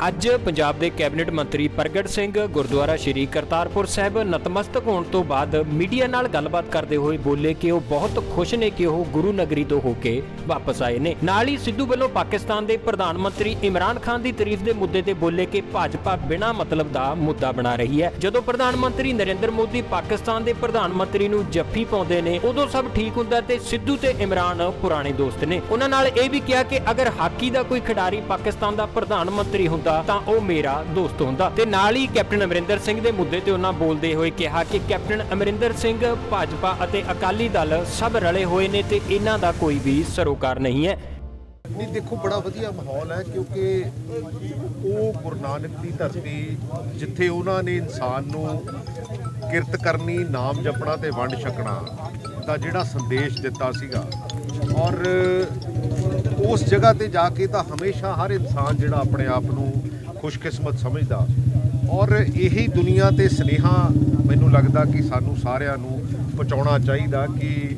ਅੱਜ ਪੰਜਾਬ ਦੇ ਕੈਬਨਿਟ ਮੰਤਰੀ ਪ੍ਰਗਟ ਸਿੰਘ ਗੁਰਦੁਆਰਾ ਸ਼੍ਰੀ ਕਰਤਾਰਪੁਰ ਸਾਹਿਬ ਨਤਮਸਤਕ ਹੋਣ ਤੋਂ ਬਾਅਦ ਮੀਡੀਆ ਨਾਲ ਗੱਲਬਾਤ ਕਰਦੇ ਹੋਏ ਬੋਲੇ ਕਿ ਉਹ ਬਹੁਤ ਖੁਸ਼ ਨੇ ਕਿ ਉਹ ਗੁਰੂ ਨਗਰੀ ਤੋਂ ਹੋ ਕੇ ਵਾਪਸ ਆਏ ਨੇ। ਨਾਲ ਹੀ ਸਿੱਧੂ ਵੱਲੋਂ ਪਾਕਿਸਤਾਨ ਦੇ ਪ੍ਰਧਾਨ ਮੰਤਰੀ ਇਮਰਾਨ ਖਾਨ ਦੀ ਤਾਰੀਫ ਦੇ ਮੁੱਦੇ ਤੇ ਬੋਲੇ ਕਿ ਭਾਜਪਾ ਬਿਨਾਂ ਮਤਲਬ ਦਾ ਮੁੱਦਾ ਬਣਾ ਰਹੀ ਹੈ। ਜਦੋਂ ਪ੍ਰਧਾਨ ਮੰਤਰੀ ਨਰਿੰਦਰ ਮੋਦੀ ਪਾਕਿਸਤਾਨ ਦੇ ਪ੍ਰਧਾਨ ਮੰਤਰੀ ਨੂੰ ਜੱਫੀ ਪਾਉਂਦੇ ਨੇ ਉਦੋਂ ਸਭ ਠੀਕ ਹੁੰਦਾ ਤੇ ਸਿੱਧੂ ਤੇ ਇਮਰਾਨ ਪੁਰਾਣੇ ਦੋਸਤ ਨੇ। ਉਹਨਾਂ ਨਾਲ ਇਹ ਵੀ ਕਿਹਾ ਕਿ ਅਗਰ ਹਾਕੀ ਦਾ ਕੋਈ ਖਿਡਾਰੀ ਪਾਕਿਸਤਾਨ ਦਾ ਪ੍ਰਧਾਨ ਮੰਤਰੀ ਹੁੰਦਾ ਤਾਂ ਉਹ ਮੇਰਾ ਦੋਸਤ ਹੁੰਦਾ। ਤੇ ਨਾਲ ਹੀ ਕੈਪਟਨ ਅਮਰਿੰਦਰ ਸਿੰਘ ਦੇ ਮੁੱਦੇ ਤੇ ਉਹਨਾਂ ਬੋਲਦੇ ਹੋਏ ਕਿਹਾ ਕਿ ਕੈਪਟਨ ਅਮਰਿੰਦਰ ਸਿੰਘ ਭਾਜਪਾ ਅਤੇ ਅਕਾਲੀ ਦਲ ਸਭ ਰਲੇ ਹੋਏ ਨੇ ਤੇ ਇਹਨਾਂ ਦਾ ਕੋਈ ਵੀ ਸਰੋਕਾਰ ਨਹੀਂ ਹੈ। ਨਹੀਂ ਦੇਖੋ ਬੜਾ ਵਧੀਆ ਮਾਹੌਲ ਹੈ ਕਿਉਂਕਿ ਉਹ ਗੁਰੂ ਨਾਨਕ ਦੀ ਧਰਤੀ ਜਿੱਥੇ ਉਹਨਾਂ ਨੇ ਇਨਸਾਨ ਨੂੰ ਕਿਰਤ ਕਰਨੀ, ਨਾਮ ਜਪਣਾ ਤੇ ਵੰਡ ਛਕਣਾ ਦਾ ਜਿਹੜਾ ਸੰਦੇਸ਼ ਦਿੱਤਾ ਸੀਗਾ ਔਰ ਉਸ ਜਗ੍ਹਾ ਤੇ ਜਾ ਕੇ ਤਾਂ ਹਮੇਸ਼ਾ ਹਰ ਇਨਸਾਨ ਜਿਹੜਾ ਆਪਣੇ ਆਪ ਨੂੰ ਖੁਸ਼ਕਿਸਮਤ ਸਮਝਦਾ ਔਰ ਇਹੀ ਦੁਨੀਆ ਤੇ ਸੁਨੇਹਾ ਮੈਨੂੰ ਲੱਗਦਾ ਕਿ ਸਾਨੂੰ ਸਾਰਿਆਂ ਨੂੰ ਪਹੁੰਚਾਉਣਾ ਚਾਹੀਦਾ ਕਿ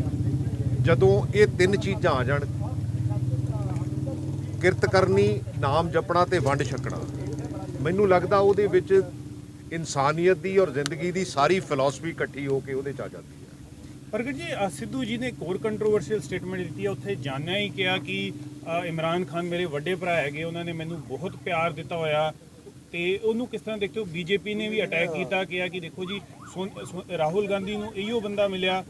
ਜਦੋਂ ਇਹ ਤਿੰਨ ਚੀਜ਼ਾਂ ਆ ਜਾਣ, ਕਿਰਤ ਕਰਨੀ, ਨਾਮ ਜਪਣਾ ਤੇ ਵੰਡ ਛਕਣਾ, ਮੈਨੂੰ ਲੱਗਦਾ ਉਹਦੇ ਵਿੱਚ ਇਨਸਾਨੀਅਤ ਦੀ ਔਰ ਜ਼ਿੰਦਗੀ ਦੀ ਸਾਰੀ ਫਿਲਾਸਫੀ ਇਕੱਠੀ ਹੋ ਕੇ ਉਹਦੇ 'ਚ ਆ ਜਾਂਦੀ ਹੈ। ਪ੍ਰਗਟ ਜੀ, ਸਿੱਧੂ ਜੀ ਨੇ ਇੱਕ ਹੋਰ ਕੰਟਰੋਵਰਸ਼ੀਅਲ ਸਟੇਟਮੈਂਟ ਦਿੱਤੀ ਹੈ। ਉੱਥੇ ਜਾਣਿਆ ਹੀ ਕਿਹਾ ਕਿ ਇਮਰਾਨ ਖਾਨ ਮੇਰੇ ਵੱਡੇ ਭਰਾ ਹੈਗੇ, ਉਹਨਾਂ ਨੇ ਮੈਨੂੰ ਬਹੁਤ ਪਿਆਰ ਦਿੱਤਾ ਹੋਇਆ ਤੇ ਉਹਨੂੰ ਕਿਸ ਤਰ੍ਹਾਂ ਦੇਖਦੇ ਹੋ? ਬੀਜੇਪੀ ਨੇ ਵੀ ਅਟੈਕ ਕੀਤਾ, ਕਿਹਾ ਕਿ ਦੇਖੋ ਜੀ ਰਾਹੁਲ ਗਾਂਧੀ ਨੂੰ ਇਹੋ ਬੰਦਾ ਮਿਲਿਆ।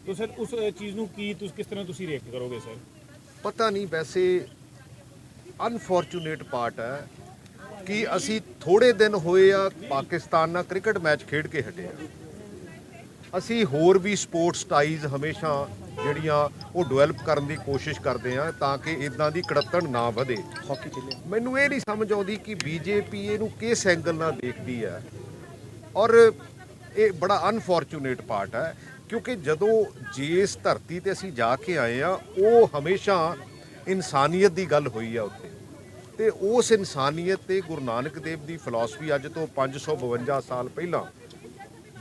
ਤਾਂ ਸਰ ਉਸ ਚੀਜ਼ ਨੂੰ ਕਿਸ ਤਰ੍ਹਾਂ ਤੁਸੀਂ ਰਿਐਕਟ ਕਰੋਗੇ ਸਰ? ਪਤਾ ਨਹੀਂ, ਵੈਸੇ ਅਨਫੋਰਚੂਨੇਟ ਪਾਰਟ ਹੈ ਕਿ ਅਸੀਂ ਥੋੜੇ ਦਿਨ ਹੋਏ ਆ ਪਾਕਿਸਤਾਨ ਨਾਲ ਕ੍ਰਿਕਟ ਮੈਚ ਖੇਡ ਕੇ ਹਟੇ ਆ। ਅਸੀਂ ਹੋਰ ਵੀ ਸਪੋਰਟਸ ਟਾਈਜ਼ ਹਮੇਸ਼ਾ ਜਿਹੜੀਆਂ ਉਹ ਡਿਵੈਲਪ ਕਰਨ ਦੀ ਕੋਸ਼ਿਸ਼ ਕਰਦੇ ਆ ਤਾਂ ਕਿ ਇਦਾਂ ਦੀ ਕੜੱਤਣ ਨਾ ਵਧੇ। ਮੈਨੂੰ ਇਹ ਨਹੀਂ ਸਮਝ ਆਉਂਦੀ ਕਿ ਬੀਜੇਪੀ ਇਹਨੂੰ ਕਿਸ ਐਂਗਲ ਨਾਲ ਦੇਖਦੀ ਹੈ ਔਰ ਇਹ ਬੜਾ ਅਨਫੋਰਚੂਨੇਟ ਪਾਰਟ ਹੈ ਕਿਉਂਕਿ ਜਦੋਂ ਜਿਸ ਧਰਤੀ ਤੇ ਅਸੀਂ ਜਾ ਕੇ ਆਏ ਆ ਉਹ ਹਮੇਸ਼ਾ ਇਨਸਾਨੀਅਤ ਦੀ ਗੱਲ ਹੋਈ ਆ ਉੱਥੇ, ਤੇ ਉਸ ਇਨਸਾਨੀਅਤ ਤੇ ਗੁਰੂ ਨਾਨਕ ਦੇਵ ਦੀ ਫਿਲਾਸਫੀ ਅੱਜ ਤੋਂ 552 ਸਾਲ ਪਹਿਲਾਂ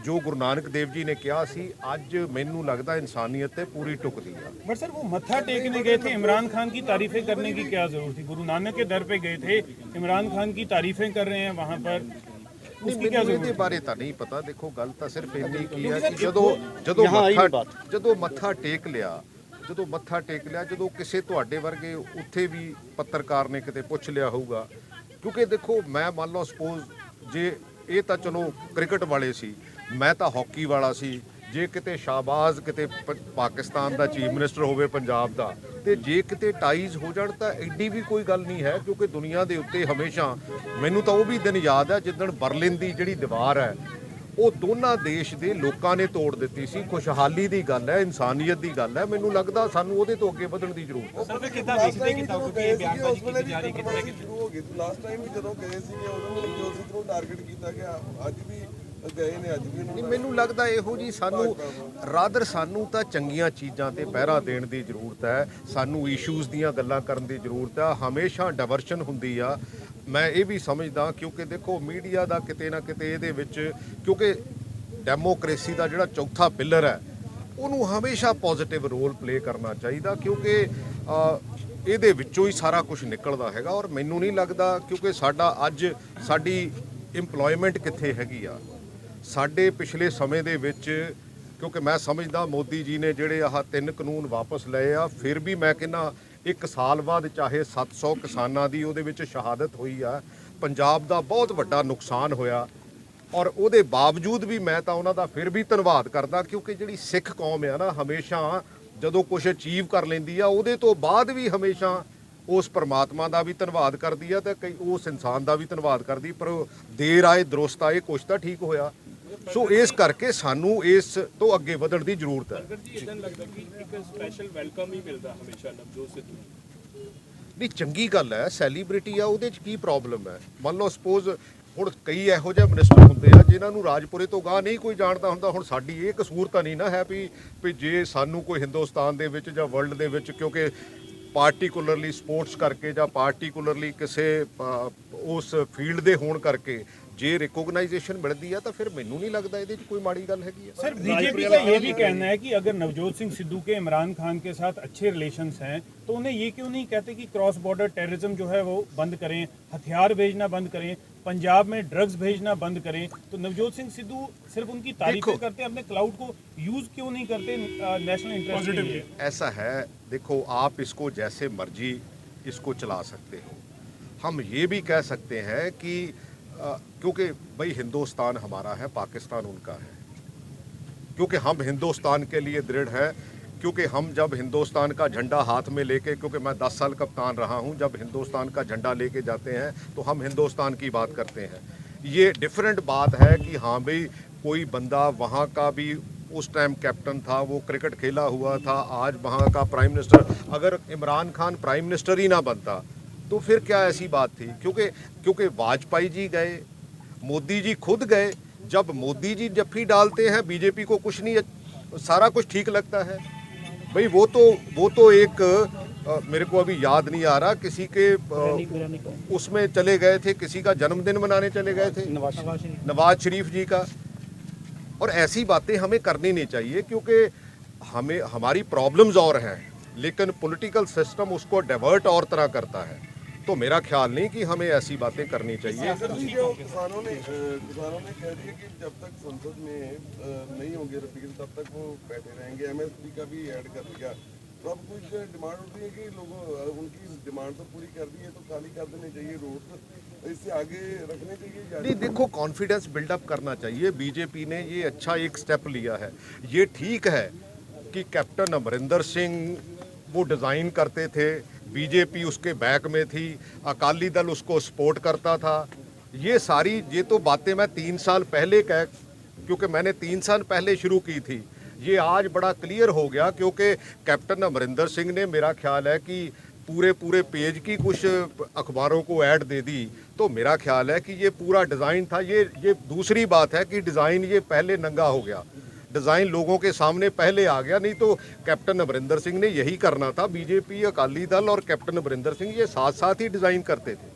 ਜੋ ਗੁਰੂ ਨਾਨਕ ਦੇਵ ਜੀ ਨੇ ਕਿਹਾ ਸੀ, ਅੱਜ ਮੈਨੂੰ ਲੱਗਦਾ ਇਨਸਾਨੀਅਤ ਤੇ पूरी टुकती है। बट सर वो मत्था टेकने गए थे, इमरान खान की तारीफें करने की क्या जरूरत थी? गुरु नानक के दर पे गए थे, इमरान खान की तारीफें कर रहे हैं वहाँ पर, उसकी क्या जरूरत? ਇਹਦੇ ਬਾਰੇ ਤਾਂ ਨਹੀਂ ਪਤਾ। ਦੇਖੋ ਗੱਲ ਤਾਂ ਸਿਰਫ ਇੰਨੀ ਕੀ ਹੈ ਕਿ ਜਦੋਂ ਮੱਥਾ ਟੇਕ ਲਿਆ, ਜਦੋਂ ਕਿਸੇ ਤੁਹਾਡੇ ਵਰਗੇ ਉੱਥੇ ਵੀ ਪੱਤਰਕਾਰ ਨੇ ਕਿਤੇ ਪੁੱਛ ਲਿਆ ਹੋਊਗਾ, ਕਿਉਂਕਿ ਦੇਖੋ ਮੈਂ ਮੰਨ ਲਓ ਸਪੋਜ਼ ਜੇ ਇਹ ਤਾਂ ਚਲੋ ਕ੍ਰਿਕਟ ਵਾਲੇ ਸੀ, ਮੈਂ ਤਾਂ ਹਾਕੀ ਵਾਲਾ ਸੀ, ਜੇ ਕਿਤੇ ਸ਼ਾਹਬਾਜ਼ ਕਿਤੇ ਪਾਕਿਸਤਾਨ ਦਾ ਚੀਫ ਮਿਨਿਸਟਰ ਹੋਵੇ ਪੰਜਾਬ ਦਾ, ਤੇ ਜੇ ਕਿਤੇ ਟਾਈਜ਼ ਹੋ ਜਾਣ ਤਾਂ ਐਡੀ ਵੀ ਕੋਈ ਗੱਲ ਨਹੀਂ ਹੈ ਕਿਉਂਕਿ ਦੁਨੀਆ ਦੇ ਉੱਤੇ ਹਮੇਸ਼ਾ ਮੈਨੂੰ ਤਾਂ ਉਹ ਵੀ ਦਿਨ ਯਾਦ ਹੈ ਜਿੱਦਣ ਬਰਲਿਨ ਦੀ ਜਿਹੜੀ ਦੀਵਾਰ ਹੈ ਉਹ ਦੋਨਾਂ ਦੇਸ਼ ਦੇ ਲੋਕਾਂ ਨੇ ਤੋੜ ਦਿੱਤੀ ਸੀ। ਖੁਸ਼ਹਾਲੀ ਦੀ ਗੱਲ ਹੈ, ਇਨਸਾਨੀਅਤ ਦੀ ਗੱਲ ਹੈ। ਮੈਨੂੰ ਲੱਗਦਾ ਸਾਨੂੰ ਉਹਦੇ ਤੋਂ ਅੱਗੇ ਵਧਣ ਦੀ ਜ਼ਰੂਰਤ ਹੈ। ਸਰ ਕਿੱਦਾਂ ਵੇਖਦੇ ਕਿ ਇਹ ਬਿਆਨਬਾਜ਼ੀ ਕੀਤੀ ਜਾ ਰਹੀ ਕਿਤੇ ਸ਼ੁਰੂ ਹੋ ਗਈ? ਲਾਸਟ ਟਾਈਮ ਵੀ ਜਦੋਂ ਗਏ ਸੀਗੇ ਉਦੋਂ ਵੀ ਉਸੇ ਤਰ੍ਹਾਂ ਟਾਰਗੇਟ ਕੀਤਾ ਗਿਆ, ਅੱਜ ਵੀ ਗਏ ਨੇ, ਅੱਜ ਵੀ ਨਹੀਂ ਮੈਨੂੰ ਲੱਗਦਾ ਇਹੋ ਜੀ ਸਾਨੂੰ ਤਾਂ ਚੰਗੀਆਂ ਚੀਜ਼ਾਂ ਤੇ ਪਹਿਰਾ ਦੇਣ ਦੀ ਜ਼ਰੂਰਤ ਹੈ। ਸਾਨੂੰ ਇਸ਼ੂਜ਼ ਦੀਆਂ ਗੱਲਾਂ ਕਰਨ ਦੀ ਜ਼ਰੂਰਤ ਹੈ। ਹਮੇਸ਼ਾ ਡਾਇਵਰਸ਼ਨ ਹੁੰਦੀ ਆ, ਮੈਂ ਇਹ ਵੀ ਸਮਝਦਾ ਕਿਉਂਕਿ ਦੇਖੋ ਮੀਡੀਆ ਦਾ ਕਿਤੇ ਨਾ ਕਿਤੇ ਇਹਦੇ ਵਿੱਚ, ਕਿਉਂਕਿ ਡੈਮੋਕ੍ਰੇਸੀ ਦਾ ਜਿਹੜਾ ਚੌਥਾ ਪਿਲਰ ਹੈ ਉਹਨੂੰ ਹਮੇਸ਼ਾ ਪੋਜ਼ਿਟਿਵ ਰੋਲ ਪਲੇ ਕਰਨਾ ਚਾਹੀਦਾ ਕਿਉਂਕਿ ਇਹਦੇ ਵਿੱਚੋਂ ਹੀ ਸਾਰਾ ਕੁਝ ਨਿਕਲਦਾ ਹੈਗਾ। ਔਰ ਮੈਨੂੰ ਨਹੀਂ ਲੱਗਦਾ ਕਿਉਂਕਿ ਸਾਡੀ ਇੰਪਲੋਇਮੈਂਟ ਕਿੱਥੇ ਹੈਗੀ ਆ ਸਾਡੇ ਪਿਛਲੇ ਸਮੇਂ ਦੇ ਵਿੱਚ, ਕਿਉਂਕਿ ਮੈਂ ਸਮਝਦਾ ਮੋਦੀ ਜੀ ਨੇ ਜਿਹੜੇ ਆਹ 3 ਕਾਨੂੰਨ ਵਾਪਸ ਲਏ ਆ, ਫਿਰ ਵੀ ਮੈਂ ਕਹਿੰਦਾ 1 ਸਾਲ ਬਾਅਦ ਚਾਹੇ 700 ਕਿਸਾਨਾਂ ਦੀ ਉਹਦੇ ਵਿੱਚ ਸ਼ਹਾਦਤ ਹੋਈ ਆ, ਪੰਜਾਬ ਦਾ ਬਹੁਤ ਵੱਡਾ ਨੁਕਸਾਨ ਹੋਇਆ ਔਰ ਉਹਦੇ ਬਾਵਜੂਦ ਵੀ ਮੈਂ ਤਾਂ ਉਹਨਾਂ ਦਾ ਫਿਰ ਵੀ ਧੰਨਵਾਦ ਕਰਦਾ ਕਿਉਂਕਿ ਜਿਹੜੀ ਸਿੱਖ ਕੌਮ ਆ ਨਾ ਹਮੇਸ਼ਾ ਜਦੋਂ ਕੁਝ ਅਚੀਵ ਕਰ ਲੈਂਦੀ ਆ ਉਹਦੇ ਤੋਂ ਬਾਅਦ ਵੀ ਹਮੇਸ਼ਾ ਉਸ ਪਰਮਾਤਮਾ ਦਾ ਵੀ ਧੰਨਵਾਦ ਕਰਦੀ ਆ ਤੇ ਉਸ ਇਨਸਾਨ ਦਾ ਵੀ ਧੰਨਵਾਦ ਕਰਦੀ। ਪਰ ਦੇਰ ਆਏ ਦਰੁਸਤ ਆਏ, ਕੁਛ ਤਾਂ ਠੀਕ ਹੋਇਆ। ਸੋ ਇਸ ਕਰਕੇ ਸਾਨੂੰ ਇਸ ਤੋਂ ਅੱਗੇ ਵਧਣ ਦੀ ਜ਼ਰੂਰਤ ਹੈ। ਲੱਗਦਾ ਕਿ ਇੱਕ ਸਪੈਸ਼ਲ ਵੈਲਕਮ ਹੀ ਮਿਲਦਾ ਹਮੇਸ਼ਾ ਨਵਜੋਤ ਸਿੱਧੂ ਨਹੀਂ, ਚੰਗੀ ਗੱਲ ਹੈ, ਸੈਲੀਬ੍ਰਿਟੀ ਆ, ਉਹਦੇ 'ਚ ਕੀ ਪ੍ਰੋਬਲਮ ਹੈ? ਮੰਨ ਲਓ ਸਪੋਜ਼ ਹੁਣ ਕਈ ਇਹੋ ਜਿਹੇ ਮਿਨਿਸਟਰ ਹੁੰਦੇ ਆ ਜਿਨ੍ਹਾਂ ਨੂੰ ਰਾਜਪੁਰੇ ਤੋਂ ਗਾਹ ਨਹੀਂ ਕੋਈ ਜਾਣਦਾ ਹੁੰਦਾ। ਹੁਣ ਸਾਡੀ ਇਹ ਕਸੂਰ ਤਾਂ ਨਹੀਂ ਨਾ ਹੈ ਵੀ ਜੇ ਸਾਨੂੰ ਕੋਈ ਹਿੰਦੁਸਤਾਨ ਦੇ ਵਿੱਚ ਜਾਂ ਵਰਲਡ ਦੇ ਵਿੱਚ ਕਿਉਂਕਿ ਪਾਰਟੀਕੂਲਰਲੀ ਸਪੋਰਟਸ ਕਰਕੇ ਜਾਂ ਪਾਰਟੀਕੂਲਰਲੀ ਕਿਸੇ ਉਸ ਫੀਲਡ ਦੇ ਹੋਣ ਕਰਕੇ ਜੇ ਰਿਕੋਗਨਾਈਜੇਸ਼ਨ ਮਿਲਦੀ ਆ ਤਾਂ ਫਿਰ ਮੈਨੂੰ ਨਹੀਂ ਲੱਗਦਾ ਇਹਦੇ 'ਚ ਕੋਈ ਮਾੜੀ ਗੱਲ ਹੈਗੀ ਆ। सर बीजेपी का ये भी कहना है कि अगर नवजोत सिंह सिद्धू के इमरान खान के साथ अच्छे रिलेशंस हैं तो उन्हें ये क्यों नहीं कहते कि क्रॉस बॉर्डर टेररिज्म जो है वो बंद करें, हथियार भेजना बंद करें, पंजाब में ड्रग्स भेजना बंद करें। तो नवजोत सिंह सिद्धू सिर्फ उनकी तारीफें करते हैं, अपने क्लाउड को यूज क्यों नहीं करते नेशनल इंटरेस्ट के लिए? ऐसा है, देखो आप इसको जैसे मर्जी इसको चला सकते हो। हम ये भी कह सकते हैं कि क्योंकि भाई हिंदुस्तान हमारा है, पाकिस्तान उनका है, क्योंकि हम हिंदुस्तान के लिए दृढ़ है, क्योंकि हम जब हिंदुस्तान का झंडा हाथ में लेके, क्योंकि मैं 10 साल कप्तान रहा हूं, जब हिंदुस्तान का झंडा लेके जाते हैं तो हम हिंदुस्तान की बात करते हैं। ये डिफरेंट बात है कि हाँ भाई कोई बंदा वहाँ का भी उस टाइम कैप्टन था, वो क्रिकेट खेला हुआ था, आज वहाँ का प्राइम मिनिस्टर, अगर इमरान खान प्राइम मिनिस्टर ही ना बनता तो फिर क्या ऐसी बात थी? क्योंकि वाजपेयी जी गए, मोदी जी खुद गए। जब मोदी जी जफ्फी डालते हैं बीजेपी को कुछ नहीं, सारा कुछ ठीक लगता है। भाई वो तो एक मेरे को अभी याद नहीं आ रहा, किसी के उसमें चले गए थे, किसी का जन्मदिन मनाने चले गए थे, नवाज शरीफ जी का। और ऐसी बातें हमें करनी नहीं चाहिए, क्योंकि हमें हमारी प्रॉब्लम्स और हैं, लेकिन पॉलिटिकल सिस्टम उसको डाइवर्ट और तरह करता है। तो मेरा ख्याल नहीं कि हमें ऐसी बातें करनी चाहिए। जो किसानों ने कह दिया कि जब तक संसद में नहीं होंगे रफीक तब तक वो बैठे रहेंगे। एमएसपी का भी ऐड कर दिया। तो अब कुछ डिमांड होती है कि लोगों उनकी डिमांड तो पूरी कर दी है, तो खाली कर देने चाहिए रोड, इससे आगे रखने चाहिए। नहीं, देखो कॉन्फिडेंस बिल्डअप करना चाहिए। बीजेपी ने ये अच्छा एक स्टेप लिया है। ये ठीक है कि कैप्टन अमरिंदर सिंह वो डिज़ाइन करते थे, बीजेपी उसके बैक में थी, अकाली दल उसको सपोर्ट करता था। ये तो बातें मैं 3 साल पहले क्योंकि मैंने 3 साल पहले शुरू की थी, ये आज बड़ा क्लियर हो गया, क्योंकि कैप्टन अमरिंदर सिंह ने, मेरा ख्याल है कि पूरे पेज की कुछ अखबारों को ऐड दे दी। तो मेरा ख्याल है कि ये पूरा डिज़ाइन था। ये दूसरी बात है कि डिज़ाइन ये पहले नंगा हो गया, डिज़ाइन लोगों के सामने पहले आ गया। नहीं तो कैप्टन अमरिंदर सिंह ने यही करना था। बीजेपी, अकाली दल और कैप्टन अमरिंदर सिंह ये साथ साथ ही डिज़ाइन करते थे।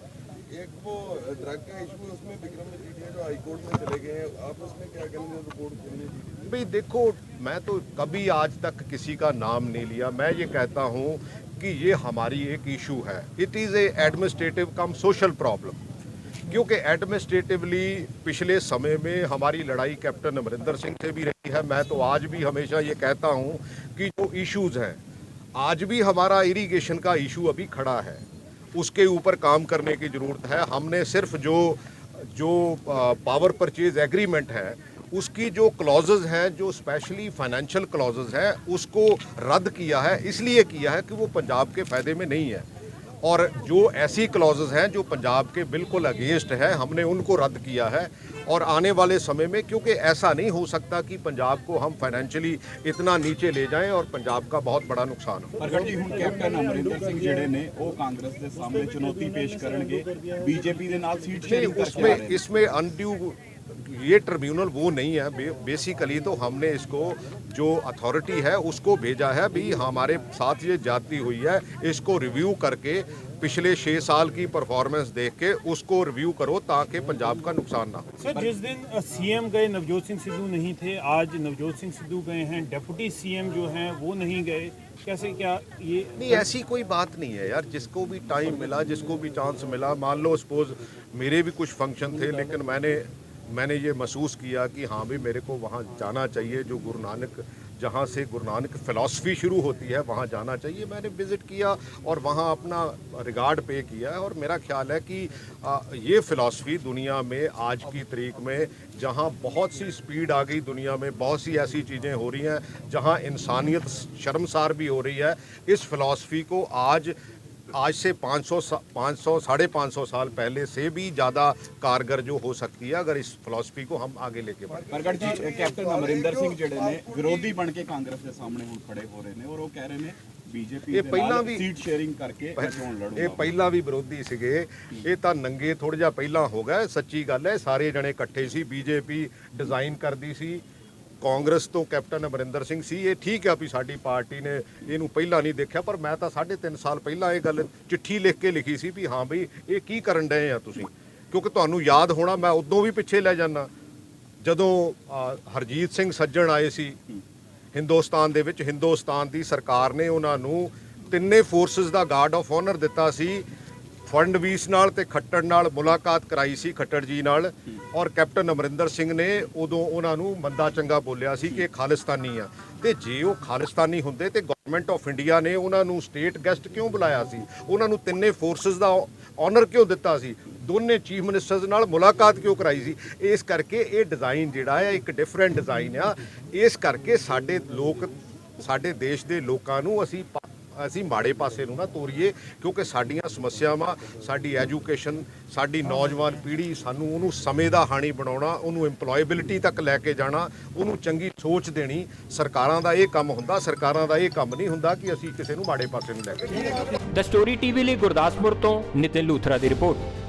एक वो ड्रग का इशू, उसमें विक्रम मजीठिया जो हाईकोर्ट में चले गए हैं, आप उसमें क्या कहेंगे? रिपोर्ट सुनने की भाई देखो, मैं तो कभी आज तक किसी का नाम नहीं लिया। मैं ये कहता हूँ कि ये हमारी एक इशू है। It is a administrative come social problem, क्योंकि एडमिनिस्ट्रेटिवली पिछले समय में हमारी लड़ाई कैप्टन अमरिंदर सिंह से भी रही है। मैं तो आज भी हमेशा ये कहता हूँ कि जो इश्यूज़ हैं, आज भी हमारा इरिगेशन का इशू अभी खड़ा है, उसके ऊपर काम करने की ज़रूरत है। हमने सिर्फ जो पावर परचेज एग्रीमेंट है, उसकी जो क्लॉजेज हैं, जो स्पेशली फाइनेंशियल क्लॉजेज हैं, उसको रद्द किया है। इसलिए किया है कि वो पंजाब के फ़ायदे में नहीं है, और जो ऐसी क्लॉजेज हैं जो पंजाब के बिल्कुल अगेंस्ट है, हमने उनको रद्द किया है। और आने वाले समय में, क्योंकि ऐसा नहीं हो सकता कि पंजाब को हम फाइनेंशियली इतना नीचे ले जाएं और पंजाब का बहुत बड़ा नुकसान हो। ਪ੍ਰਗਟ ਜੀ, ਹੁਣ ਕੈਪਟਨ ਅਮਰਿੰਦਰ ਸਿੰਘ ਜਿਹੜੇ ਨੇ ਉਹ ਕਾਂਗਰਸ ਦੇ ਸਾਹਮਣੇ ਚੁਣੌਤੀ ਪੇਸ਼ ਕਰਨਗੇ ਬੀਜੇਪੀ ਦੇ ਨਾਲ ਸੀਟ ਸ਼ੇਅਰਿੰਗ ਕਰਕੇ ਆ ਰਹੇ ਨੇ। इसमें अनड्यू ये ट्रिब्यूनल वो नहीं है। बेसिकली तो हमने इसको, जो अथॉरिटी है उसको भेजा है, भी हमारे साथ ये जाती हुई है, इसको रिव्यू करके पिछले 6 साल की परफॉर्मेंस देख के उसको रिव्यू करो, ताकि पंजाब का नुकसान ना हो। सर, जिस दिन सीएम गए नवजोत सिंह सिद्धू नहीं थे, आज नवजोत सिंह सिद्धू गए हैं, डेप्यूटी सीएम जो हैं वो नहीं गए, कैसे क्या ये? नहीं, ऐसी कोई बात नहीं है यार। जिसको भी टाइम मिला, जिसको भी चांस मिला, मान लो सपोज मेरे भी कुछ फंक्शन थे, लेकिन मैंने ये महसूस किया कि हाँ भी मेरे को वहाँ जाना चाहिए, जो गुरु नानक, जहाँ से गुरु नानक फ़िलासफ़ी शुरू होती है, वहाँ जाना चाहिए। मैंने विज़िट किया और वहाँ अपना रिगार्ड पे किया है। और मेरा ख्याल है कि ये फ़िलासफ़ी दुनिया में आज की तारीख में, जहाँ बहुत सी स्पीड आ गई दुनिया में, बहुत सी ऐसी चीज़ें हो रही हैं जहाँ इंसानियत शर्मसार भी हो रही है, इस फ़िलासफ़ी को आज से 500 साढ़े 500 साल पहले से भी ज़्यादा कारगर जो हो सकती है, अगर इस फिलॉसफी को हम आगे लेके बढ़े। ਪ੍ਰਗਟ ਜੀ, ਕੈਪਟਨ ਅਮਰਿੰਦਰ ਸਿੰਘ ਜਿਹੜੇ ਨੇ ਵਿਰੋਧੀ ਬਣ ਕੇ ਕਾਂਗਰਸ ਦੇ ਸਾਹਮਣੇ ਹੁਣ ਖੜੇ ਹੋ ਰਹੇ ਨੇ, ਔਰ ਉਹ ਕਹਿ ਰਹੇ ਨੇ ਬੀਜੇਪੀ ਦੇ ਨਾਲ ਸੀਟ ਸ਼ੇਅਰਿੰਗ ਕਰਕੇ ਚੋਣ ਲੜੂਗਾ। ਇਹ ਪਹਿਲਾਂ ਵੀ ਵਿਰੋਧੀ ਸੀਗੇ, ਇਹ ਤਾਂ ਨੰਗੇ ਥੋੜਾ ਜਿਹਾ ਪਹਿਲਾਂ ਹੋ ਗਏ। ਸੱਚੀ ਗੱਲ ਹੈ, ਸਾਰੇ ਜਣੇ ਇਕੱਠੇ ਸੀ। ਬੀਜੇਪੀ ਡਿਜ਼ਾਈਨ ਕਰਦੀ ਸੀ, ਕਾਂਗਰਸ ਤੋਂ ਕੈਪਟਨ ਅਮਰਿੰਦਰ ਸਿੰਘ ਸੀ। ਇਹ ਠੀਕ ਆ ਵੀ ਸਾਡੀ ਪਾਰਟੀ ਨੇ ਇਹਨੂੰ ਪਹਿਲਾਂ ਨਹੀਂ ਦੇਖਿਆ, ਪਰ ਮੈਂ ਤਾਂ 3.5 ਸਾਲ ਪਹਿਲਾਂ ਇਹ ਗੱਲ ਚਿੱਠੀ ਲਿਖ ਕੇ ਲਿਖੀ ਸੀ ਵੀ ਹਾਂ ਬਈ ਇਹ ਕੀ ਕਰਨ ਡਏ ਆ ਤੁਸੀਂ। ਕਿਉਂਕਿ ਤੁਹਾਨੂੰ ਯਾਦ ਹੋਣਾ ਮੈਂ ਉਦੋਂ ਵੀ ਪਿੱਛੇ ਲੈ ਜਾਂਦਾ ਜਦੋਂ ਹਰਜੀਤ ਸਿੰਘ ਸੱਜਣ ਆਏ ਸੀ ਹਿੰਦੁਸਤਾਨ ਦੇ ਵਿੱਚ। ਹਿੰਦੁਸਤਾਨ ਦੀ ਸਰਕਾਰ ਨੇ ਉਹਨਾਂ ਨੂੰ ਤਿੰਨੇ ਫੋਰਸਿਸ ਦਾ ਗਾਰਡ ਆਫ ਆਨਰ ਦਿੱਤਾ ਸੀ। ਫਡਨਵੀਸ ਨਾਲ ਤੇ ਖੱਟੜ ਨਾਲ ਮੁਲਾਕਾਤ ਕਰਾਈ ਸੀ, ਖੱਟੜ ਜੀ ਨਾਲ, ਔਰ ਕੈਪਟਨ ਅਮਰਿੰਦਰ ਸਿੰਘ ਨੇ ਉਦੋਂ ਉਹਨਾਂ ਨੂੰ ਮੰਦਾ ਚੰਗਾ ਬੋਲਿਆ ਸੀ ਕਿ ਇਹ ਖਾਲਿਸਤਾਨੀ ਆ। ਤੇ ਜੇ ਉਹ ਖਾਲਿਸਤਾਨੀ ਹੁੰਦੇ ਤੇ ਗਵਰਨਮੈਂਟ ਆਫ ਇੰਡੀਆ ਨੇ ਉਹਨਾਂ ਨੂੰ ਸਟੇਟ ਗੈਸਟ ਕਿਉਂ ਬੁਲਾਇਆ ਸੀ? ਉਹਨਾਂ ਨੂੰ ਤਿੰਨੇ ਫੋਰਸਿਸ ਦਾ ਆਨਰ ਕਿਉਂ ਦਿੱਤਾ ਸੀ? ਦੋਨੇ ਚੀਫ ਮਿਨਿਸਟਰਸ ਨਾਲ ਮੁਲਾਕਾਤ ਕਿਉਂ ਕਰਾਈ ਸੀ? ਇਸ ਕਰਕੇ ਇਹ ਡਿਜ਼ਾਈਨ ਜਿਹੜਾ ਹੈ ਇੱਕ ਡਿਫਰੈਂਟ ਡਿਜ਼ਾਈਨ ਆ। ਇਸ ਕਰਕੇ ਸਾਡੇ ਦੇਸ਼ ਦੇ ਲੋਕਾਂ ਨੂੰ ਅਸੀਂ ਮਾੜੇ ਪਾਸੇ ਨੂੰ ਨਾ ਤੋਰੀਏ, ਕਿਉਂਕਿ ਸਾਡੀਆਂ ਸਮੱਸਿਆਵਾਂ, ਸਾਡੀ ਐਜੂਕੇਸ਼ਨ, ਸਾਡੀ ਨੌਜਵਾਨ ਪੀੜ੍ਹੀ, ਸਾਨੂੰ ਉਹਨੂੰ ਸਮੇਂ ਦਾ ਹਾਣੀ ਬਣਾਉਣਾ, ਉਹਨੂੰ ਇੰਪਲੋਏਬਿਲਿਟੀ ਤੱਕ ਲੈ ਕੇ ਜਾਣਾ, ਉਹਨੂੰ ਚੰਗੀ ਸੋਚ ਦੇਣੀ ਸਰਕਾਰਾਂ ਦਾ ਇਹ ਕੰਮ ਹੁੰਦਾ। ਸਰਕਾਰਾਂ ਦਾ ਇਹ ਕੰਮ ਨਹੀਂ ਹੁੰਦਾ ਕਿ ਅਸੀਂ ਕਿਸੇ ਨੂੰ ਮਾੜੇ ਪਾਸੇ ਨੂੰ ਲੈ ਕੇ ਜਾਈਏ। ਦ ਸਟੋਰੀ ਟੀਵੀ ਲਈ ਗੁਰਦਾਸਪੁਰ ਤੋਂ ਨਿਤਿਨ ਲੂਥਰਾ ਦੀ ਰਿਪੋਰਟ।